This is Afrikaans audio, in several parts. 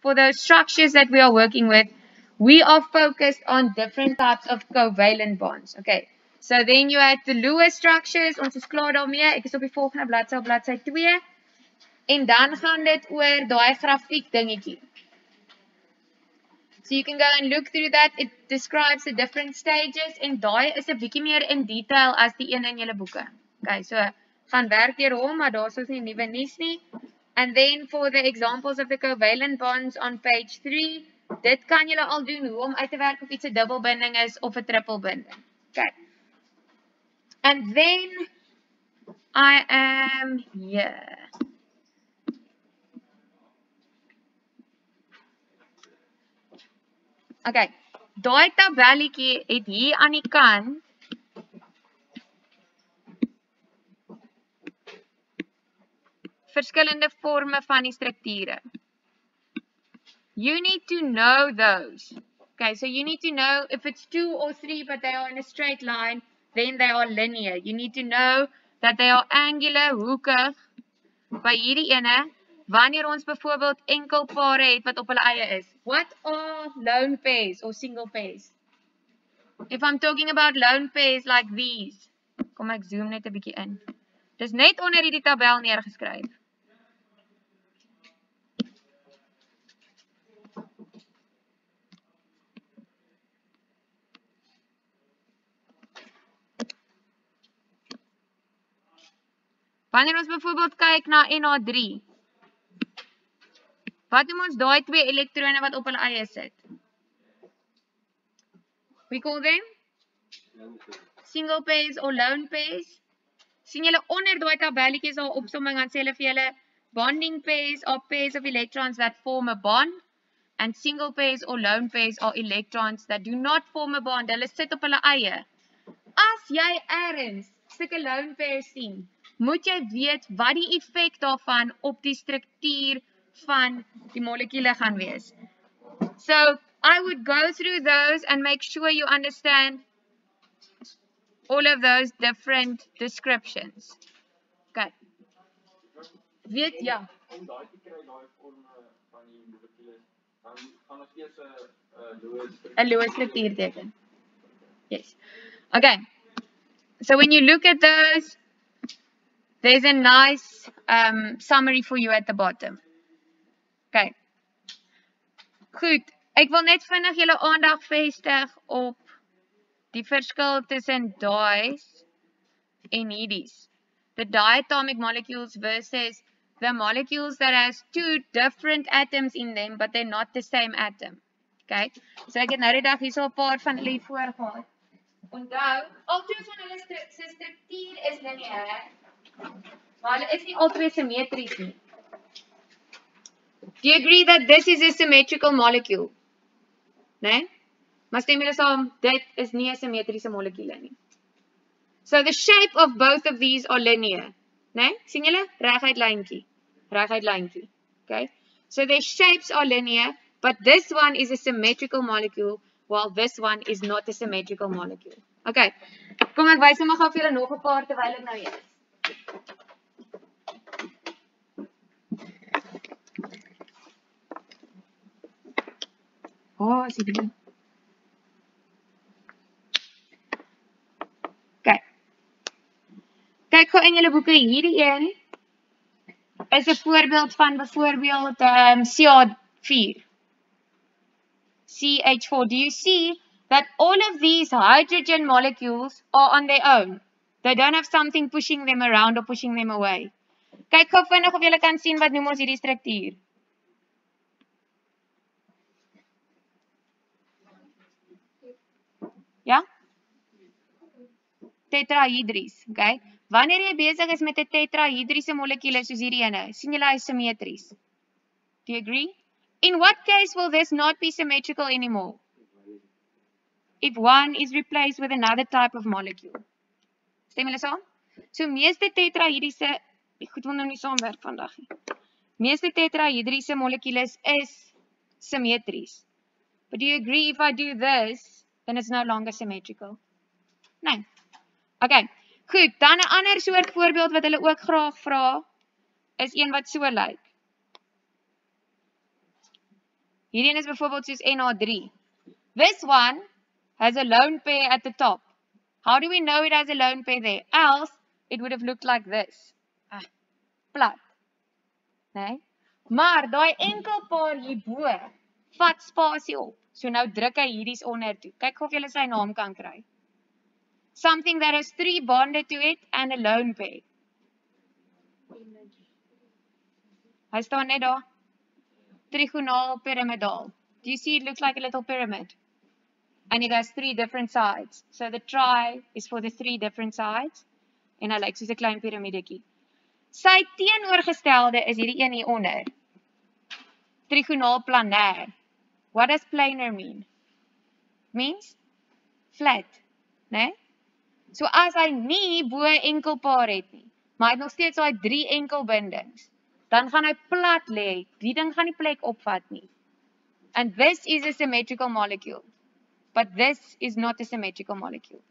for those structures that we are working with, we are focused on different types of covalent bonds. Okay, so then you had the Lewis structures, ons is klaar daarmee, ek is op die volgende bladsy, bladsy 2, en dan gaan dit oor daai grafiek dingetjie. So you can go and look through that, it describes the different stages, en daai is 'n bietjie meer in detail as die een in julle boeke. Okay, so gaan werk deur hom, maar daar's ons nie nuwe nuus nie. And then for the examples of the covalent bonds on page 3, dit kan julle al doen hoe om uit te werk of iets 'n dubbelbinding is of 'n trippelbinding. Okay. And then I am here. Okay. Daai tabelletjie het hier aan die kant verskillende forme van die strukture. You need to know those. Okay, so you need to know if it's 2 or 3, but they are in a straight line, then they are linear. You need to know that they are angular, hoekig. By hierdie ene, wanneer ons byvoorbeeld enkelpare het wat op hulle eie is. What are lone pairs or single pairs? If I'm talking about lone pairs like these, kom ek zoom net 'n bietjie in. Dis net onder hierdie tabel neergeskryf. Wanneer ons byvoorbeeld kyk na NH3, wat noem ons daai 2 elektrone wat op hulle eie sit? We call them single pairs or lone pairs. Sien julle onder daai tabelletjies daar opsomming, dan sê hulle vir julle bonding pairs are pairs of electrons that form a bond, and single pairs or lone pairs are electrons that do not form a bond. Hulle sit op hulle eie. As jy ergens sulke lone pairs sien, moet jy weet wat die effek daarvan op die struktuur van die molekule gaan wees. So, I would go through those and make sure you understand all of those different descriptions. Okay. Weet, ja. Om daai te kry, daai vorme van die molekules, dan gaan ons eers 'n Lewis struktuur teken. Yes. Okay. So when you look at those, there's a nice summary for you at the bottom. Okay. Goed. Ek wil net vinnig julle aandag vestig op die verskil tussen dyes en hierdie's. The diatomic molecules versus the molecules that has 2 different atoms in them, but they're not the same atom. Okay. So ek het nou die dag hierso 'n paar van hulle voorgehad. Onthou, albei van hulle se struktuur is lineêr, maar hulle is nie albei simmetries nie. Do you agree that this is a symmetrical molecule? Nee? Maar stem julle saam, dit is nie 'n simmetriese molekule nie. So the shape of both of these are linear. Nee? Sien julle? Reguit lyntjie. Reguit lyntjie. Okay? So their shapes are linear, but this one is a symmetrical molecule, while this one is not a symmetrical molecule. Okay. Kom ek wys net gou vir julle nog 'n paar terwyl ek nou hier is. Oh, sien jy? Okay. Kyk gou in julle boeke, hierdie een is 'n voorbeeld van byvoorbeeld CH4. CH4. Do you see that all of these hydrogen molecules are on their own? They don't have something pushing them around or pushing them away. Kyk gou vinnig of julle kan sien wat noem ons hierdie struktuur. Ja? Tetrahedries, okay? Wanneer jy besig is met 'n tetrahedriese molekule soos hierdie ene, sien julle hy is simmetries. Do you agree? In what case will this not be symmetrical anymore? If one is replaced with another type of molecule. Stem julle saam? So meeste tetrahedriese, ek goed wil nou nie saamwerk vandag nie. Meeste tetrahedriese molekules is symmetries. But do you agree if I do this, then it's no longer symmetrical? Nee. Okay. Goed, dan 'n ander soort voorbeeld wat hulle ook graag vra, is een wat so lyk. Hierdie een is byvoorbeeld soos NH3. This one has a lone pair at the top. How do we know it has a lone pair there? Else, it would have looked like this. Plat. Nee? Maar daai enkel paar hierbo vat spasie op. So nou druk hy hierdie's onder toe. Kyk of jy sy naam kan kry. Something that has 3 bonded to it and a lone pair. Hy staan net daar. Trigonaal pyramidal. Do you see it looks like a little pyramid? And it has 3 different sides. So the tri is for the 3 different sides. En hy lyk soos 'n klein piramidetjie. Sy teenoorgestelde is hierdie een hieronder. Trigonaal planair. What does planar mean? Means flat, né? So as hy nie bo enkelpaar het nie, maar hy het nog steeds daai 3 enkelbindings, dan gaan hy plat lê. Die ding gaan nie plek opvat nie. And this is a symmetrical molecule. But this is not a symmetrical molecule.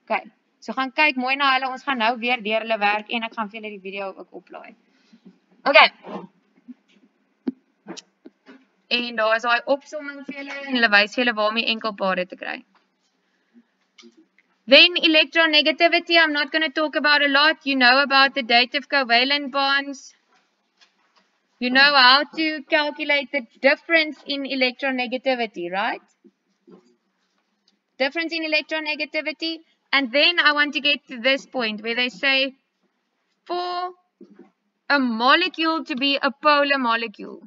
Okay. So gaan kyk mooi na hulle. Ons gaan nou weer deur hulle werk en ek gaan vir julle die video ook oplaai. Okay. En daar is daai opsomming vir julle en hulle wys vir julle waarmee enkelpare te kry. Then electronegativity, I'm not going to talk about a lot. You know about the dative covalent bonds. You know how to calculate the difference in electronegativity, right? Difference in electronegativity. And then I want to get to this point where they say for a molecule to be a polar molecule.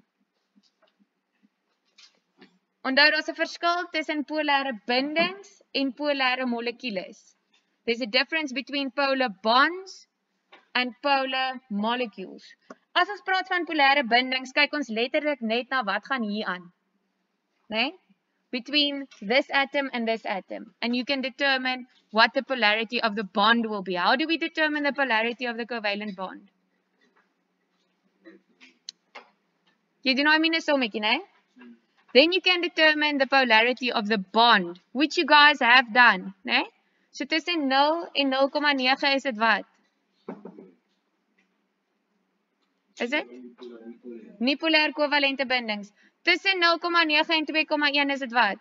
Onthou daar's 'n verskil tussen polare bindings en polare molekules. There's a difference between polar bonds and polar molecules. As ons praat van polare bindings, kyk ons letterlik net na wat gaan hier aan. Né? Between this atom and this atom. And you can determine what the polarity of the bond will be. How do we determine the polarity of the covalent bond? Jy doen nou minus sommetjie, né? Then you can determine the polarity of the bond, which you guys have done, né? So tussen 0 en 0,9 is dit wat? Is dit? Nie polar kovalente bindings. Tussen 0,9 en 2,1 is dit wat?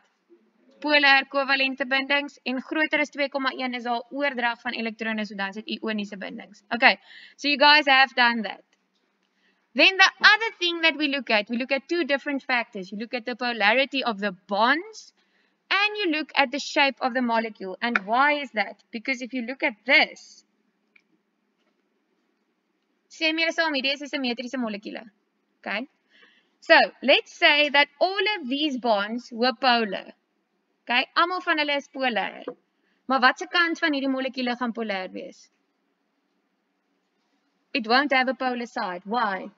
Polar kovalente bindings en groter as 2,1 is al oordrag van elektrone, so dan is dit ioniese bindings. Okay, so you guys have done that. Then the other thing that we look at 2 different factors. You look at the polarity of the bonds and you look at the shape of the molecule. And why is that? Because if you look at this, these is symmetriese molekule. Okay? So, let's say that all of these bonds were polar. Okay? Almal van hulle is polar. Maar wat se kant van hierdie molekule gaan polar wees? It won't have a polar side. Why?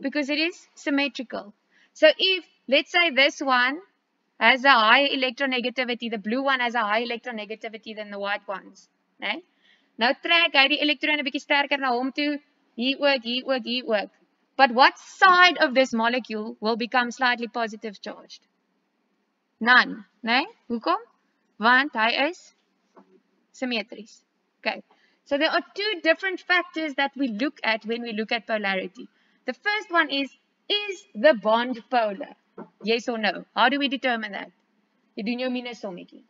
Because it is symmetrical. So if, let's say this one has a higher electronegativity, the blue one has a higher electronegativity than the white ones. Nee? Nou trek hy die elektrone bietjie sterker na hom toe, hier ook, hier ook, hier ook. But what side of this molecule will become slightly positive charged? None. Nee? Hoekom? Want hy is symmetries. Okay. So there are 2 different factors that we look at when we look at polarity. The first one is the bond polar? Yes or no? How do we determine that? Jy doen jou minus sommetjie.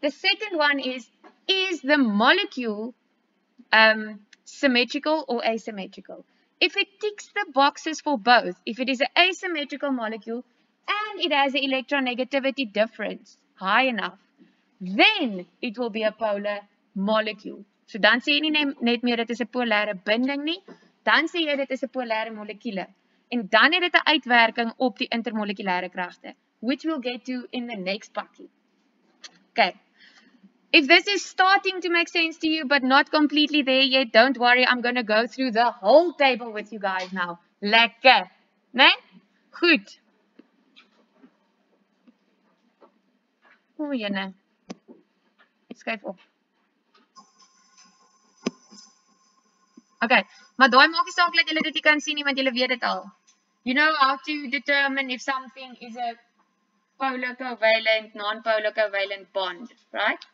The second one is the molecule symmetrical or asymmetrical? If it ticks the boxes for both, if it is an asymmetrical molecule and it has an electronegativity difference high enough, then it will be a polar molecule. So dan sê jy nie net meer dit is 'n polare binding nie, dan sê jy dit is 'n polare molekule. En dan het dit 'n uitwerking op die intermolekulêre kragte, which we'll get to in the next pakkie. Okay. If this is starting to make sense to you but not completely there yet, don't worry, I'm going to go through the whole table with you guys now. Lekker. Né? Goed. O, jene. Skryf op. Okay, maar daai maak nie saak dat julle dit nie kan sien nie, want julle weet dit al. You know how to determine if something is a polar covalent, non-polar covalent bond, right?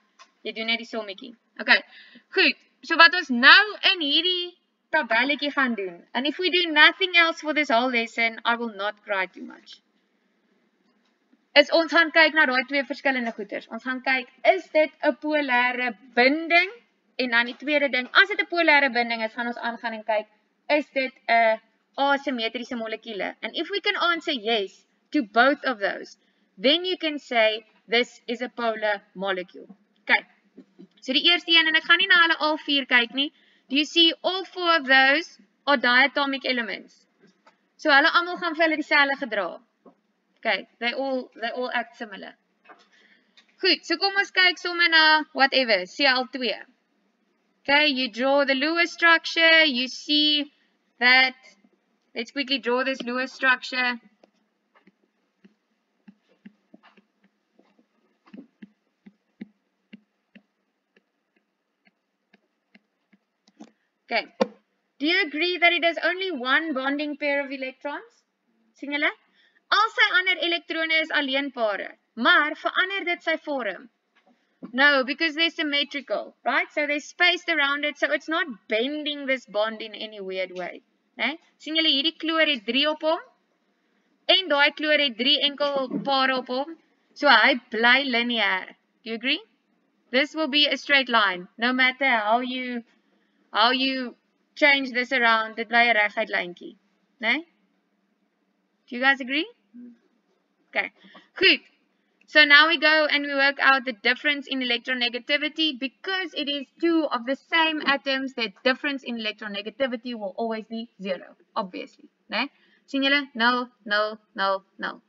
Jy doen net die sommetjie. Okay, goed. So wat ons nou in hierdie tabelletjie gaan doen, and if we do nothing else for this whole lesson, I will not cry too much. is ons gaan kyk na daai twee verskillende goeters. Ons gaan kyk, is dit 'n polêre binding? En dan die tweede ding, as dit 'n polêre binding is, gaan ons aangaan en kyk, is dit 'n asymmetriese molekule? And if we can answer yes to both of those, then you can say this is a polar molecule. Okay. So die eerste een, en ek gaan nie na hulle al 4 kyk nie. Do you see all 4 of those are diatomic elements? So hulle almal gaan vir hulle dieselfde gedra. Okay, they all act similar. Goed, so kom ons kyk sommer na whatever, Cl2. Okay, you draw the Lewis structure, you see that, let's quickly draw this Lewis structure. Okay, do you agree that it has only one bonding pair of electrons? Sien julle? Al sy ander elektrone is alleenpare, maar verander dit sy vorm? No, because they're symmetrical, right? So they're spaced around it, so it's not bending this bond in any weird way. Nee? Sien julle, hierdie kloor het 3 op hom, en daai kloor het 3 enkel pare op hom, so hy bly lineair. Do you agree? This will be a straight line, no matter how you change this around, dit bly 'n reguit lyntjie. Nee? Do you guys agree? Okay, good. So now we go and we work out the difference in electronegativity. Because it is 2 of the same atoms, the difference in electronegativity will always be 0, obviously. Nee? Sien julle? 0, 0, 0, 0.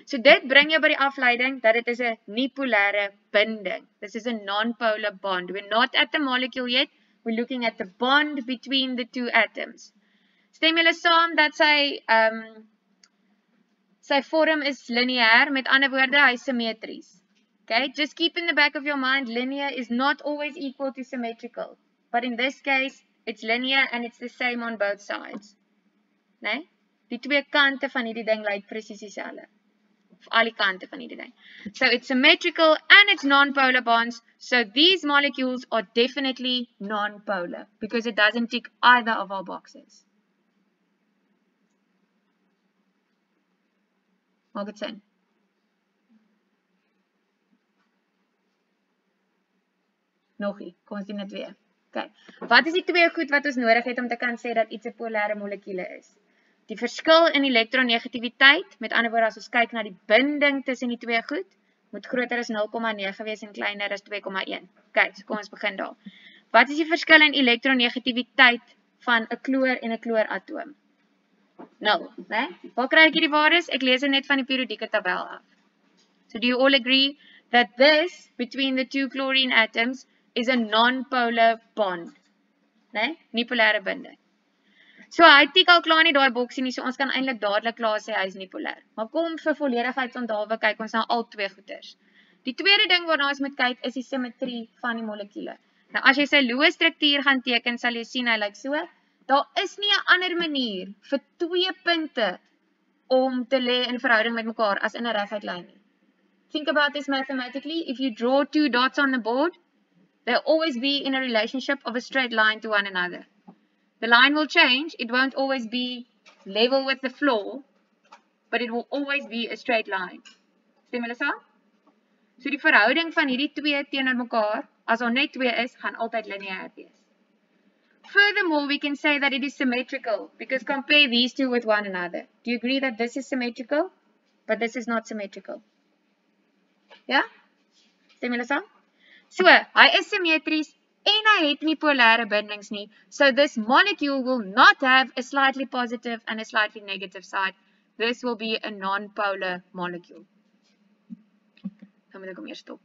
So dit bring jou by die afleiding dat dit is 'n nie-polêre binding. This is a non-polar bond. We're not at the molecule yet. We're looking at the bond between the 2 atoms. Stem julle saam dat sy vorm is lineair, met ander woorde, hy is symmetries. Okay, just keep in the back of your mind, linear is not always equal to symmetrical. But in this case, it's linear and it's the same on both sides. Nee? Die 2 kante van hierdie ding lyk presies dieselfde. Of al die kante van hierdie ding. So it's symmetrical and it's non-polar bonds. So these molecules are definitely non-polar because it doesn't tick either of our boxes. Maak dit sin? Nogie, kom ons doen dit weer. Okay. Wat is die 2 goed wat ons nodig het om te kan sê dat iets 'n polêre molekule is? Die verskil in elektronegativiteit, met ander woorde as ons kyk na die binding tussen die 2 goed, moet groter as 0,9 wees en kleiner as 2,1. Okay, so kom ons begin daar. Wat is die verskil in elektronegativiteit van 'n kloor en 'n klooratoom? 0, né? Waar kry ek hierdie waardes? Ek lees dit net van die periodieke tabel af. So do you all agree that this between the 2 chlorine atoms is a non-polar bond? Né? Nie polêre binding. So hy tik al klaar nie daai boksie nie, so ons kan eintlik dadelik klaar sê hy is nie polêr. Maar kom vir volledigheidsonthawe kyk ons na al 2 goeters. Die tweede ding waarna ons moet kyk is die simmetrie van die molekule. Nou as jy sy Lewis struktuur gaan teken, sal jy sien hy lyk so. Daar is nie 'n ander manier vir 2 punte om te lê in verhouding met mekaar as in 'n reguit lyn nie. Think about this mathematically. If you draw 2 dots on the board, they'll always be in a relationship of a straight line to one another. The line will change. It won't always be level with the floor, but it will always be a straight line. Stem julle saam? So die verhouding van hierdie 2 teenoor mekaar, as daar net 2 is, gaan altyd lineair wees. Furthermore, we can say that it is symmetrical because compare these 2 with one another. Do you agree that this is symmetrical, but this is not symmetrical? Ja? Stem julle saam? So, hy is symmetries en hy het nie polêre bindings nie. So this molecule will not have a slightly positive and a slightly negative side. This will be a non-polar molecule. Dan moet ek hom eers stop.